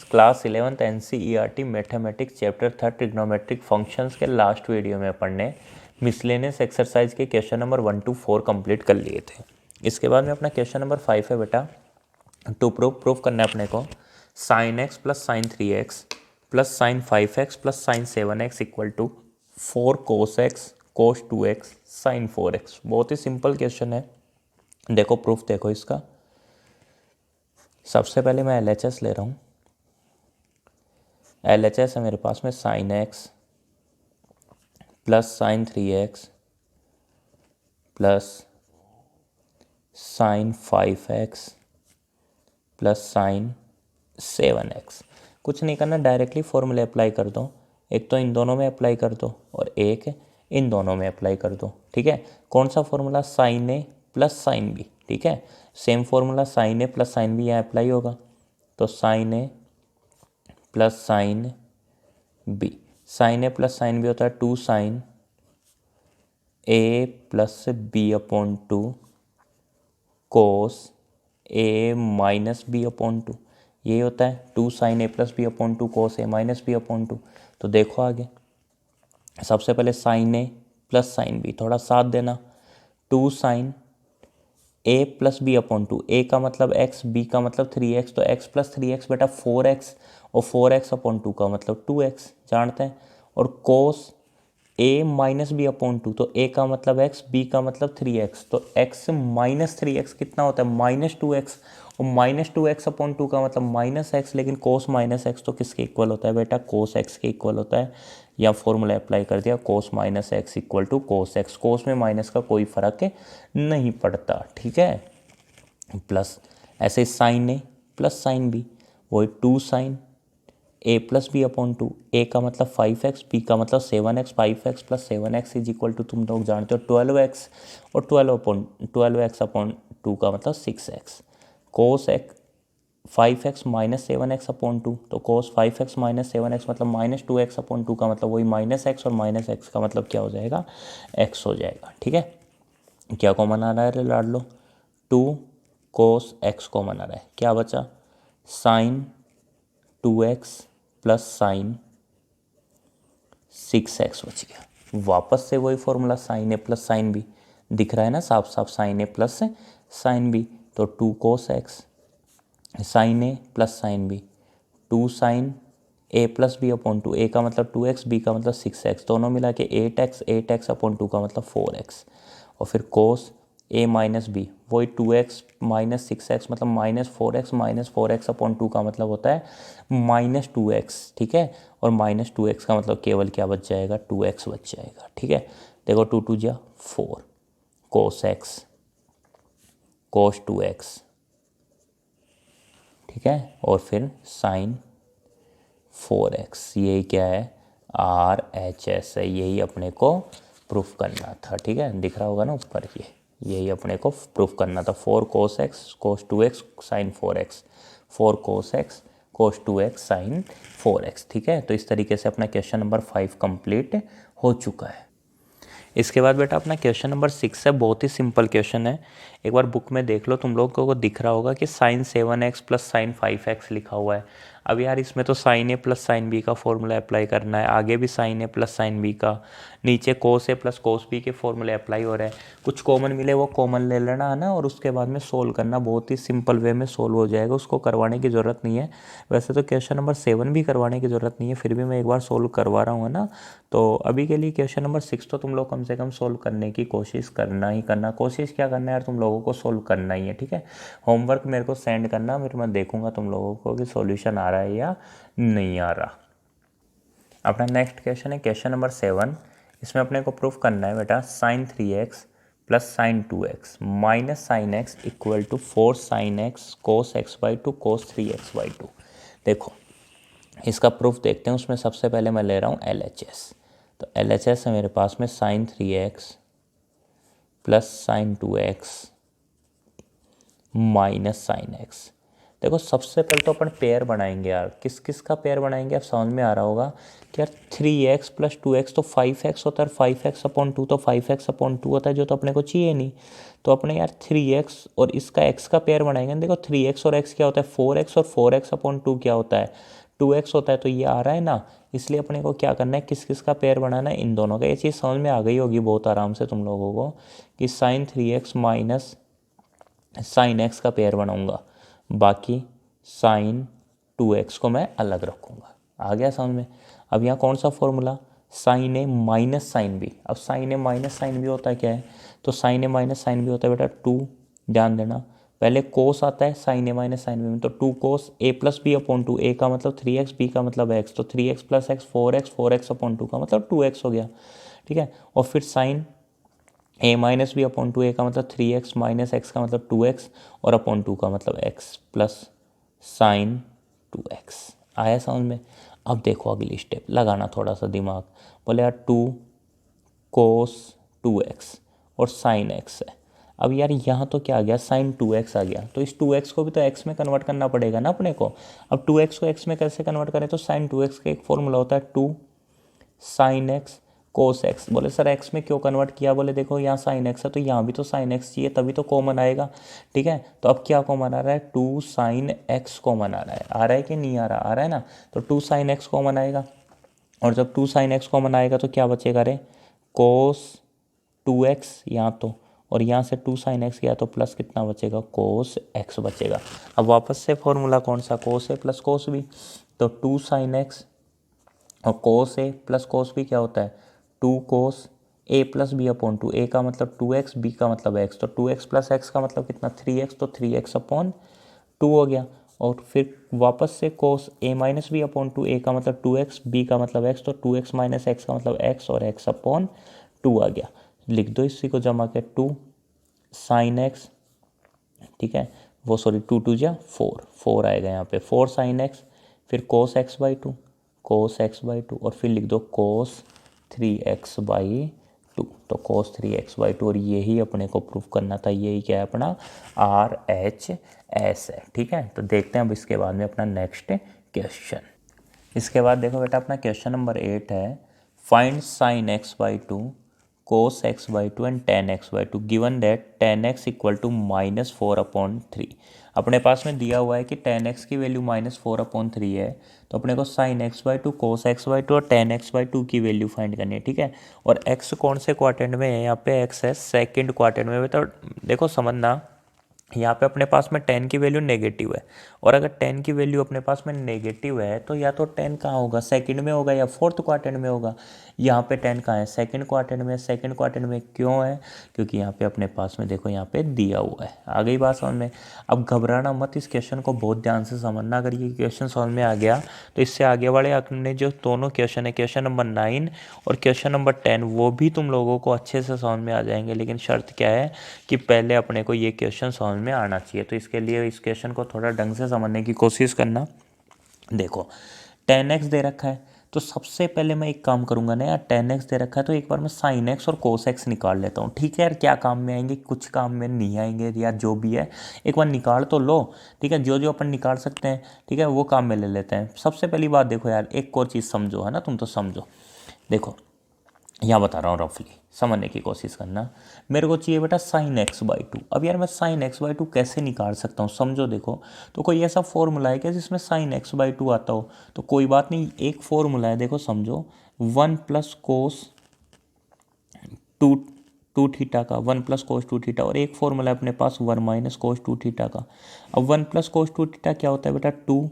Class 11th NCERT mathematics chapter 3 trigonometric functions के last video में अपन ने मिसलेनियस एक्सरसाइज के क्वेश्चन नंबर 1 to 4 कंप्लीट कर लिए थे। इसके बाद में अपना क्वेश्चन नंबर 5 है बेटा, टू प्रूफ करना है अपने को sin x plus sine 3x plus sine 5x plus sine 7x equal to 4 cos x cos 2x sine 4x। बहुत ही सिंपल क्वेश्चन है। देखो प्रूफ देखो इसका। सबसे पहले मैं LHS ले रहा हूँ। LHS है मेरे पास में sine x plus sine 3x plus sine 5x plus sine 7x। कुछ नहीं करना, डायरेक्टली फॉर्मूले अप्लाई कर दो। एक तो इन दोनों में अप्लाई कर दो और एक इन दोनों में अप्लाई कर दो। ठीक है, कौन सा फॉर्मूला? साइन ए प्लस साइन बी। ठीक है, सेम फॉर्मूला साइन ए प्लस साइन बी यहाँ अप्लाई होगा। तो साइन ए प्लस साइन बी, साइन ए प्लस साइन बी होता है 2 साइन ए प्लस बी अपॉन 2 कोस ए माइनस बी अपॉन 2। ये होता है 2 साइन ए प्लस बी अपॉन 2 कोस ए माइनस बी अपॉन 2। तो देखो आगे, सबसे पहले साइन ए प्लस साइन बी, थोड़ा साथ देना। 2 साइन ए प्लस बी अपॉन 2, ए का मतलब एक्स, बी का मतलब 3x, तो x प्लस 3x बेटा 4x और 4x अपॉन 2 का मतलब 2x जानते हैं। और कोस a माइनस बी अपॉन 2, तो a का मतलब x, b का मतलब 3x, तो x माइनस 3x कितना होता है? Minus 2x। और माइनस 2x अपॉन 2 का मतलब माइनस x, लेकिन कोस माइनस x तो किसके इक्वल होता है बेटा? कोस x के इक्वल होता है। या फॉर्मूला अप्लाई कर दिया, cos minus x equal to cos x. Cos में माइनस का कोई फर्क नहीं पड़ता। ठीक है, प्लस ऐसे साइन ए प्लस साइन बी, वही 2 साइन ए प्लस बी अपॉन 2, ए का मतलब 5x, बी का मतलब 7x, 5x plus 7x is equal to तुम लोग जानते हो 12x, और 12x अपॉन 2 का मतलब 6x। Cos x 5x minus 7x upon 2, तो कोस 5x माइनस 7x मतलब माइनस 2x अपॉन 2 का मतलब वही माइनस x, और माइनस x का मतलब क्या हो जाएगा? x हो जाएगा। ठीक है, क्या कॉमन आ रहा है? लाड लो, 2 कोस x कॉमन आ रहा है, क्या बचा? Sign 2x plus sign 6x बच गया। वापस से वही फॉर्मूला साइन ए प्लस साइन बी दिख रहा है ना, साफ साफ साइन ए प्लस साइन बी, तो 2 कोस एक्स साइन ए प्लस साइन बी, 2 साइन ए प्लस बी अपॉन 2, ए का मतलब 2x, बी का मतलब 6x, दोनों मिला के 8x, 8x अपॉन 2 का मतलब 4x, और फिर कोस ए माइनस बी, वही 2x माइनस 6x मतलब माइनस 4x अपॉन 2 का मतलब होता है माइनस 2x। ठीक है, और माइनस 2x का मतलब केवल क्या बच जाएगा? 2x बच जाएगा। ठीक है, देखो 2 2 जा 4 कोस एक्स कोस 2x। ठीक है, और फिर साइन 4x, यही क्या है? RHS है। यही अपने को प्रूफ करना था। ठीक है, दिख रहा होगा ना ऊपर, यही अपने को प्रूफ करना था। 4 cos x cos 2x sine 4x, 4 cos x cos 2x sine 4x। ठीक है, तो इस तरीके से अपना क्वेश्चन नंबर 5 कंप्लीट हो चुका है। इसके बाद बेटा अपना क्वेश्चन नंबर 6 है। बहुत ही सिंपल क्वेश्चन है, एक बार बुक में देख लो, तुम लोगों को दिख रहा होगा कि sign 7x plus sine 5x लिखा हुआ है। अब यार इसमें तो साइन ए प्लस साइन बी का फॉर्मूला अप्लाई करना है, आगे भी साइन ए प्लस साइन बी का, नीचे कोस ए प्लस कोस बी के फॉर्मूले अप्लाई हो रहे हैं। कुछ कॉमन मिले वो कॉमन ले लेना है ना, और उसके बाद में सोल्व करना। बहुत ही सिंपल वे में सोल्व हो जाएगा, उसको करवाने की ज़रूरत नहीं है। वैसे तो क्वेश्चन नंबर 7 भी करवाने की ज़रूरत नहीं है, फिर भी मैं एक बार सोल्व करवा रहा हूँ ना। तो अभी के लिए क्वेश्चन नंबर 6 तो तुम लोग कम से कम सोल्व करने की कोशिश करना ही करना। कोशिश क्या करना है यार, तुम लोगों को सोल्व करना ही है। ठीक है, होमवर्क मेरे को सेंड करना, फिर मैं देखूंगा तुम लोगों को कि सॉल्यूशन आ रहा है या नहीं आ रहा। अपना नेक्स्ट क्वेश्चन है क्वेश्चन नंबर 7। इसमें अपने को प्रूफ करना है बेटा sine 3x plus sine 2x minus sine x equal to 4 sine x cos x by 2 cos 3x by 2। देखो इसका प्रूफ देखते हैं। उसमें सबसे पहले मैं ले रहा हूँ LHS। तो LHS है मेरे पास में sine 3x plus sine 2x minus sine x. देखो सबसे पहले तो अपन पेयर बनाएंगे यार, किस किस का पेयर बनाएंगे, अब समझ में आ रहा होगा कि यार 3x + 2x तो 5x होता है, 5x/2 तो 5x/2 होता है, जो तो अपने को चाहिए नहीं। तो अपने यार 3x और इसका x का पेयर बनाएंगे। देखो 3x और x क्या होता है 4x, और 4x/2 क्या होता है 2x होता है, तो ये आ रहा है ना। इसलिए अपने को क्या करना है, किस किस का पेयर बनाना है, इन दोनों का। ये चीज़ समझ में आ गई होगी बहुत आराम से तुम लोगों को कि sin 3x minus sin x का पेयर बनाऊंगा, बाकी sin 2x को मैं अलग रखूंगा। आ गया समझ में। अब यहाँ कौन सा formula, sin a minus sine B. अब sin a minus sine B होता है क्या है, तो sin a minus sine B होता है बेटा 2, ध्यान देना पहले कोस आता है sin a minus sine B में, तो 2 cos a + b/2, a का मतलब 3x, b का मतलब x, तो 3x + x 4x, 4x/2 का मतलब 2x हो गया, ठीक है। और फिर sin a minus b/2, a का मतलब 3x माइनस x का मतलब 2x, और /2 का मतलब x प्लस sin 2x। आया समझ में। अब देखो अगली स्टेप, लगाना थोड़ा सा दिमाग। बोले यार 2 cos 2x और sin x है। अब यार यहाँ तो क्या आ गया sin 2x आ गया, तो इस 2x को भी तो x में कन्वर्ट करना पड़ेगा ना अपने को। अब 2x को x में कैसे कन्वर्ट करें, तो sin 2x का एक फॉर्मूला होता है 2 sin x cos x। बोले सर x में क्यों कन्वर्ट किया, बोले देखो यहाँ sin x है तो यहाँ भी तो sin x चाहिए, तभी तो कॉमन आएगा, ठीक है। तो अब क्या कॉमन आ रहा है, 2 sin x कॉमन आ रहा है। आ रहा है कि नहीं आ रहा, आ रहा है ना। तो 2 sin x कॉमन आएगा, और जब 2 sin x कॉमन आएगा तो क्या बचेगा रे, cos 2x यहाँ तो, और यहाँ से 2 sin x गया तो प्लस कितना बचेगा, cos x बचेगा। अब वापस से फॉर्मूला कौन सा, cos a + cos b। तो 2 sin x और cos a + cos b क्या होता है 2 cos a + b/2, a का मतलब 2x, b का मतलब x, तो 2x + x का मतलब कितना 3x, तो 3x/2 हो गया। और फिर वापस से cos a - b/2, a का मतलब 2x, b का मतलब x, तो 2x - x का मतलब x, और x/2 आ गया। लिख दो इसी को जमा के 2 sin x, ठीक है, वो सॉरी 2 2 जा 4 आएगा यहाँ पे 4 sin x, फिर cos x/2, cos x/2, और फिर लिख दो cos 3x/2, तो cos 3x/2। और यही अपने को प्रूफ करना था, यही क्या है अपना RHS है, ठीक है। तो देखते हैं अब इसके बाद में अपना नेक्स्ट क्वेश्चन। इसके बाद देखो बेटा अपना क्वेश्चन नंबर 8 है, find sin x/2 cos x/2 and tan x/2 given that tan x = -4/3। अपने पास में दिया हुआ है कि tan x की वैल्यू -4/3 है, तो अपने को sin x/2 cos x/2 और tan x/2 की वैल्यू फाइंड करनी है, ठीक है। और x कौन से क्वाड्रेंट में है, यहाँ पे x है सेकंड क्वाड्रेंट में। तो देखो समझना, यहाँ पे अपने पास में 10 की वैल्यू नेगेटिव है, और अगर 10 की वैल्यू अपने पास में नेगेटिव है तो या तो 10 कहाँ होगा, सेकंड में होगा या फोर्थ क्वाड्रेंट में होगा। यहाँ पे 10 कहाँ है, सेकंड क्वाड्रेंट में। सेकंड क्वाड्रेंट में क्यों है, क्योंकि यहाँ पे अपने पास में देखो यहाँ पे दिया हुआ है। आ गई बात समझ में। अब घबराना मत, इस क्वेश्चन को बहुत ध्यान से समझना। अगर ये क्वेश्चन समझ में आ गया तो इससे आगे वाले अपने जो दोनों क्वेश्चन है, क्वेश्चन नंबर 9 और क्वेश्चन नंबर 10, वो भी तुम लोगों को अच्छे से समझ में आ जाएंगे। लेकिन शर्त क्या है कि पहले अपने को ये क्वेश्चन समझ में आना चाहिए। तो इसके लिए इस क्वेश्चन को थोड़ा ढंग से समझने की कोशिश करना। देखो tan x दे रखा है, तो सबसे पहले मैं एक काम करूंगा ना यार, tan x दे रखा है तो एक बार मैं sin x और cos x निकाल लेता हूँ, ठीक है यार। क्या काम में आएंगे, कुछ काम में नहीं आएंगे यार, जो भी है एक बार निकाल तो लो, ठीक है। जो जो अपन निकाल सकते हैं, ठीक है, वो काम में ले लेते हैं। सबसे पहली बात देखो यार, एक और चीज़ समझो, है ना, तुम तो समझो। देखो यहाँ बता रहा हूँ, रफली समझने की कोशिश करना। मेरे को चाहिए बेटा sin x/2। अब यार मैं sin x/2 कैसे निकाल सकता हूँ, समझो। देखो तो कोई ऐसा फॉर्मूला है क्या जिसमें sin x/2 आता हो, तो कोई बात नहीं, एक फॉर्मूला है, देखो समझो, 1 + cos 2 थीटा का, 1 + cos 2 थीटा, और एक फॉर्मूला है अपने पास 1 - cos 2 थीटा का। अब 1 + cos 2 थीटा क्या होता है बेटा 2,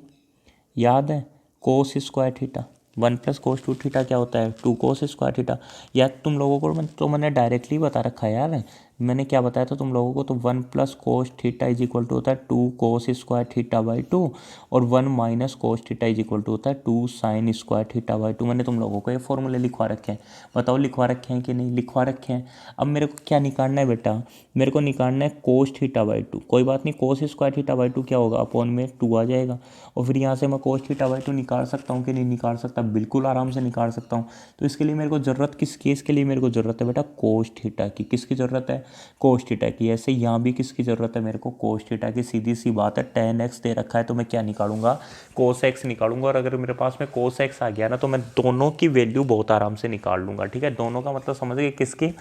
याद है, cos square theta. 1 + cos 2 theta क्या होता है 2 cos स्क्वायर थीटा। या तुम लोगों को मैंने डायरेक्टली बता रखा है यार, मैंने क्या बताया था तुम लोगों को, तो 1 + cos थीटा = होता है 2 cos स्क्वायर थीटा/2, और 1 - cos थीटा = होता है 2 sin स्क्वायर थीटा/2। मैंने तुम लोगों को ये फॉर्मूले लिखवा रखे हैं, बताओ लिखवा रखे हैं कि नहीं लिखवा रखे हैं। अब मेरे को क्या निकालना है बेटा, मेरे को निकालना है cos थीटा/2। कोई बात नहीं, cos स्क्वायर थीटा/2 क्या होगा, अपॉन में 2 आ जाएगा, और फिर यहाँ से मैं cos थीटा/2 निकाल सकता हूँ कि नहीं निकाल सकता, बिल्कुल आराम से निकाल सकता हूँ। तो इसके लिए मेरे को ज़रूरत किस केस के लिए मेरे को ज़रूरत है बेटा, cos थीटा की। किसकी ज़रूरत है, कोस थीटा की। ऐसे यहाँ भी किसकी ज़रूरत है मेरे को, कोस थीटा की। सीधी सी बात है, tan x दे रखा है तो मैं क्या निकालूंगा, कोस x निकालूंगा। और अगर मेरे पास में कोस x आ गया ना तो मैं दोनों की वैल्यू बहुत आराम से निकाल लूँगा, ठीक है। दोनों का मतलब समझ गए, किसकी,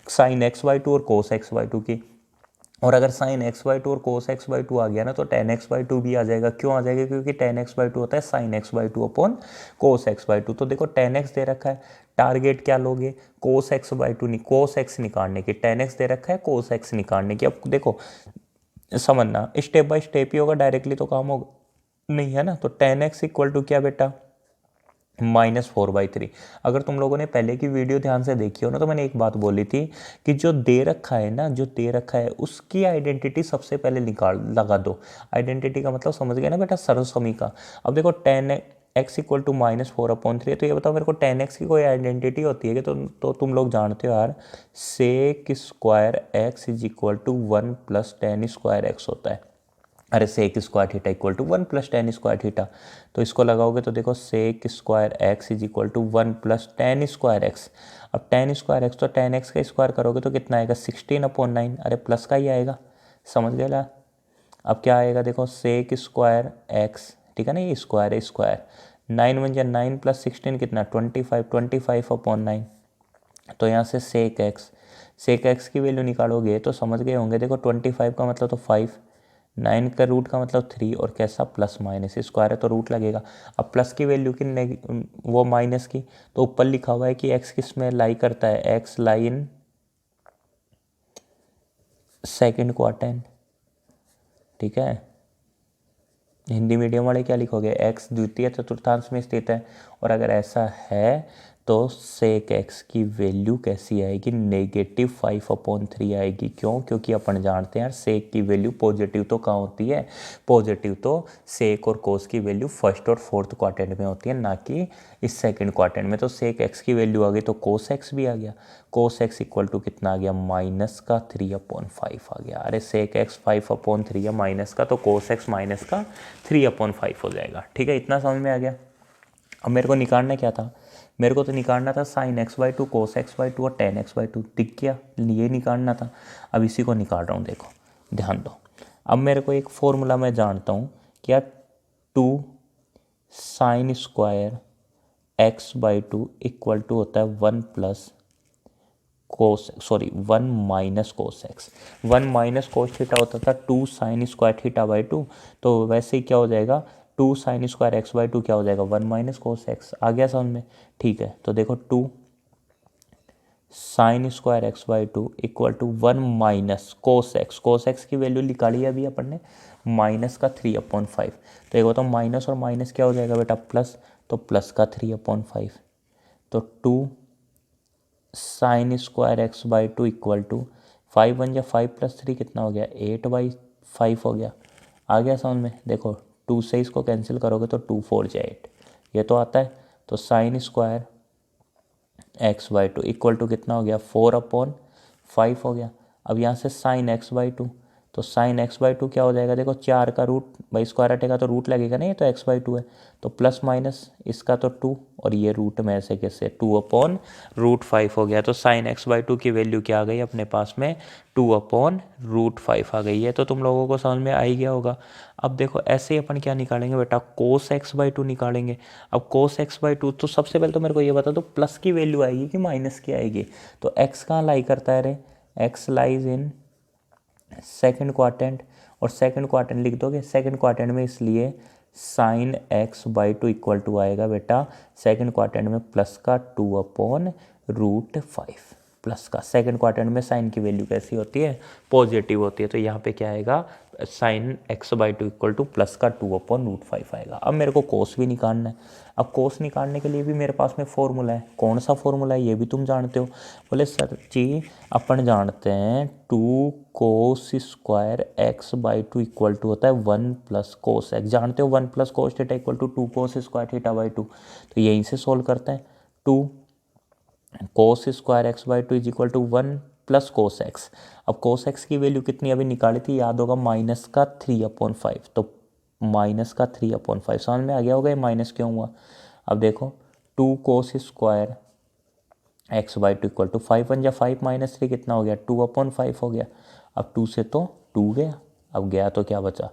साइन xy2 और कोस xy2 की। और अगर साइन xy2 और कोस xy2 आ गया ना तो tan xy2 भी आ जाएगा। क्यों आ जाएगा, क्योंकि tan xy2 होता है साइन xy2 अपॉन कोस xy2। तो देखो tan x दे रखा है, टारगेट क्या लोगे, कोस xy2 नहीं, कोस x निकालने की। tan x दे रखा है, कोस x निकालने की। अब देखो समझना, स्टेप बाय स्टेप ही होगा, डायरेक्टली तो काम होगा नहीं, है ना। तो tan x इक्वल टू क्या बेटा, -4/3। अगर तुम लोगों ने पहले की वीडियो ध्यान से देखी हो ना तो मैंने एक बात बोली थी कि जो दे रखा है ना, जो दे रखा है उसकी आइडेंटिटी सबसे पहले निकाल लगा दो। आइडेंटिटी का मतलब समझ गए ना बेटा, सर्वसमी का। अब देखो tan x इक्वल टू -4/3 है, तो ये बताओ मेरे को tan x की कोई आइडेंटिटी होती है कि, तो तुम लोग जानते हो यार, sec square x is equal to 1 + tan square x होता है। अरे sec square theta equal to 1 + tan square theta. तो इसको लगाओगे तो देखो sec square x is equal to 1 + tan square x. अब tan स्क्वायर एक्स तो tan x का स्क्वायर करोगे तो कितना आएगा, 16/9। अरे प्लस का ही आएगा, समझ गए ला। अब क्या आएगा देखो, सेक स्क्वायर एक्स, ठीक है ना, ये स्क्वायर है स्क्वायर, 9 × 9 + 16 कितना, 25, 25/9। तो यहाँ से सेक एक्स की वैल्यू निकालोगे तो समझ गए होंगे, देखो 25 का मतलब तो 5, 9 का रूट का मतलब 3, और कैसा प्लस माइनस, स्क्वायर है तो रूट लगेगा। अब प्लस की वैल्यू की वो माइनस की, तो ऊपर लिखा हुआ है कि एक्स किस में लाई करता है, x lie in second quadrant, ठीक है। हिंदी मीडियम वाले क्या लिखोगे, एक्स द्वितीय चतुर्थांश में स्थित है। और अगर ऐसा है तो सेक एक्स की वैल्यू कैसी आएगी, -5/3 आएगी। क्यों, क्योंकि अपन जानते हैं यार सेक की वैल्यू पॉजिटिव तो कहाँ होती है, पॉजिटिव तो सेक और कोस की वैल्यू फर्स्ट और फोर्थ क्वाड्रेंट में होती है, ना कि इस सेकंड क्वाड्रेंट में। तो सेक एक्स की वैल्यू आ गई तो कोस एक्स भी आ गया। कोस एक्स इक्वल टू कितना आ गया, -3/5 आ गया। अरे सेक एक्स 5/3 या माइनस का, तो कोस एक्स -3/5 हो जाएगा, ठीक है। इतना समझ में आ गया। अब मेरे को निकालना क्या था, मेरे को तो निकालना था साइन xy2 कोस xy2 और tan xy2, दिख गया, ये निकालना था। अब इसी को निकाल रहा हूँ, देखो ध्यान दो। अब मेरे को एक फॉर्मूला मैं जानता हूँ, क्या 2 sine square x/2 equal to होता है 1 + cos, sorry 1 - cos x. 1 - cos theta होता था 2 साइन स्क्वायर थीटा/2। तो वैसे ही क्या हो जाएगा, 2 साइन स्क्वायर x/2 क्या हो जाएगा, 1 - कोस एक्स। आ गया समझ में, ठीक है। तो देखो 2 sine square x/2 equal to 1 - cos x. Cos x की वैल्यू निकाली है अभी अपन ने, -3/5। तो एक बताओ माइनस और माइनस क्या हो जाएगा बेटा, प्लस, तो प्लस का 3/5। तो 2 sine square x/2 equal to 5 × 5 + 3 कितना हो गया, 8/5 हो गया। आ गया समझ में, देखो 2 से इसको कैंसिल करोगे तो 2 4 × 8, ये तो आता है। तो sign square x/2 equal to कितना हो गया, 4/5 हो गया। अब यहाँ से साइन x/2, तो साइन x/2 क्या हो जाएगा, देखो 4 का रूट, भाई स्क्वायर हटेगा तो रूट लगेगा ना, ये तो x/2 है, तो प्लस माइनस इसका तो 2, और ये रूट में ऐसे कैसे 2/√5 हो गया। तो साइन x/2 की वैल्यू क्या आ गई अपने पास में, 2/√5 आ गई है। तो तुम लोगों को समझ में आ ही गया होगा। अब देखो ऐसे ही अपन क्या निकालेंगे बेटा, कोस x/2 निकालेंगे। अब कोस x/2 तो सबसे पहले तो मेरे को ये बता दो प्लस की वैल्यू आएगी कि माइनस की आएगी। तो x कहाँ लाई करता है रे, x lies in second quadrant, और सेकंड क्वाड्रेंट लिख दोगे, सेकंड क्वाड्रेंट में इसलिए साइन x/2 इक्वल टू आएगा बेटा सेकंड क्वाड्रेंट में प्लस का 2/√5, प्लस का। सेकंड क्वाड्रेंट में साइन की वैल्यू कैसी होती है, पॉजिटिव होती है। तो यहाँ पे क्या आएगा, sign x/2 equal two plus का 2/√5 आएगा। अब मेरे को कोस भी निकालना है। अब कोस निकालने के लिए भी मेरे पास में फॉर्मूला है। कौन सा फॉर्मूला है ये भी तुम जानते हो। बोले सर जी अपन जानते हैं 2 cos square x/2 equal to होता है 1 + कोस एक्स। जानते हो 1 + cos theta equal to 2 cos square theta. तो यहीं से सोल्व करते हैं। 2 cos square x/2 is equal to 1 + cos x. अब कोस एक्स की वैल्यू कितनी अभी निकाली थी, याद होगा, -3/5। तो -3/5 समझ में आ गया होगा ये माइनस क्यों हुआ। अब देखो 2 कोस स्क्वायर x/2 = 5 1 या 5 - 3 कितना हो गया 2/5 हो गया। अब 2 से तो 2 गया, अब गया तो क्या बचा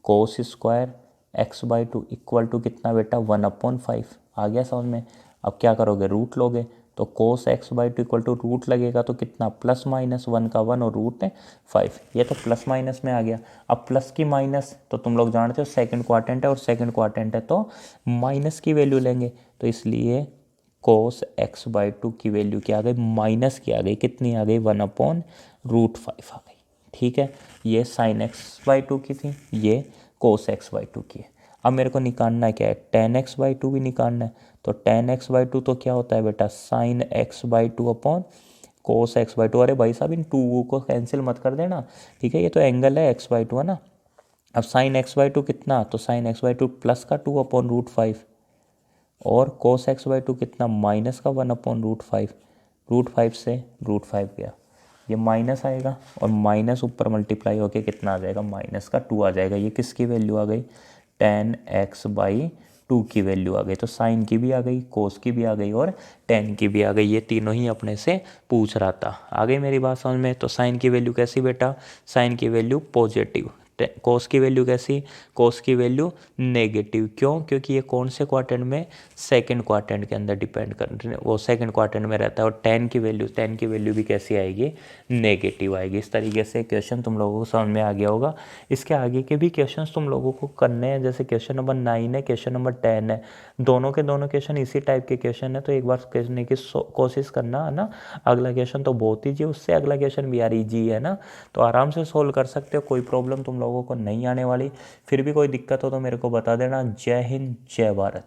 cos स्क्वायर x/2 = कितना बेटा 1/5 आ गया समझ में। अब क्या करोगे रूट लोगे तो cos x/2 = रूट लगेगा तो कितना प्लस माइनस 1 का 1 और रूट 5, ये तो प्लस माइनस में आ गया। अब प्लस की माइनस तो तुम लोग जानते हो सेकंड क्वाड्रेंट है और सेकंड क्वाड्रेंट है तो माइनस की वैल्यू लेंगे, तो इसलिए cos x/2 की वैल्यू क्या आ गई माइनस की आ गई, कितनी आ गई 1/√5 आ गई। ठीक है, ये sin x/2 की थी, ये cos x/2 की है। अब मेरे को निकालना है क्या है tan x/2 भी निकालना है, तो tan x/2 तो क्या होता है बेटा sin x/2 upon cos x/2। अरे भाई साहब इन 2 को कैंसिल मत कर देना, ठीक है, ये तो एंगल है x/2 है ना। अब sin x/2 कितना, तो sin x/2 प्लस का 2/√5 और cos x/2 कितना माइनस का 1/√5, √5 से √5 गया, ये माइनस आएगा और माइनस ऊपर मल्टीप्लाई होके कितना आ जाएगा -2 आ जाएगा। ये किसकी वैल्यू आ गई tan x/2 की वैल्यू आ गई। तो साइन की भी आ गई, कोस की भी आ गई और tan की भी आ गई, ये तीनों ही अपने से पूछ रहा था। आ गई मेरी बात समझ में। तो साइन की वैल्यू कैसी बेटा, साइन की वैल्यू पॉजिटिव, कोस की वैल्यू कैसी, कोस की वैल्यू नेगेटिव। क्यों, क्योंकि ये कौन से क्वाड्रेंट में, सेकंड क्वाड्रेंट के अंदर डिपेंड कर वो सेकंड क्वाड्रेंट में रहता है। और tan की वैल्यू भी कैसी आएगी नेगेटिव आएगी। इस तरीके से क्वेश्चन तुम लोगों को समझ में आ गया होगा। इसके आगे के भी क्वेश्चन तुम लोगों को करने हैं, जैसे क्वेश्चन नंबर 9 है, क्वेश्चन नंबर 10 है, दोनों के दोनों क्वेश्चन इसी टाइप के क्वेश्चन है। तो एक बार करने की कोशिश करना है ना। अगला क्वेश्चन तो बहुत ईजी, उससे अगला क्वेश्चन भी यार ईजी है ना, तो आराम से सोल्व कर सकते हो, कोई प्रॉब्लम तुम लोगों को नहीं आने वाली। फिर भी कोई दिक्कत हो तो मेरे को बता देना। जय हिंद, जय भारत।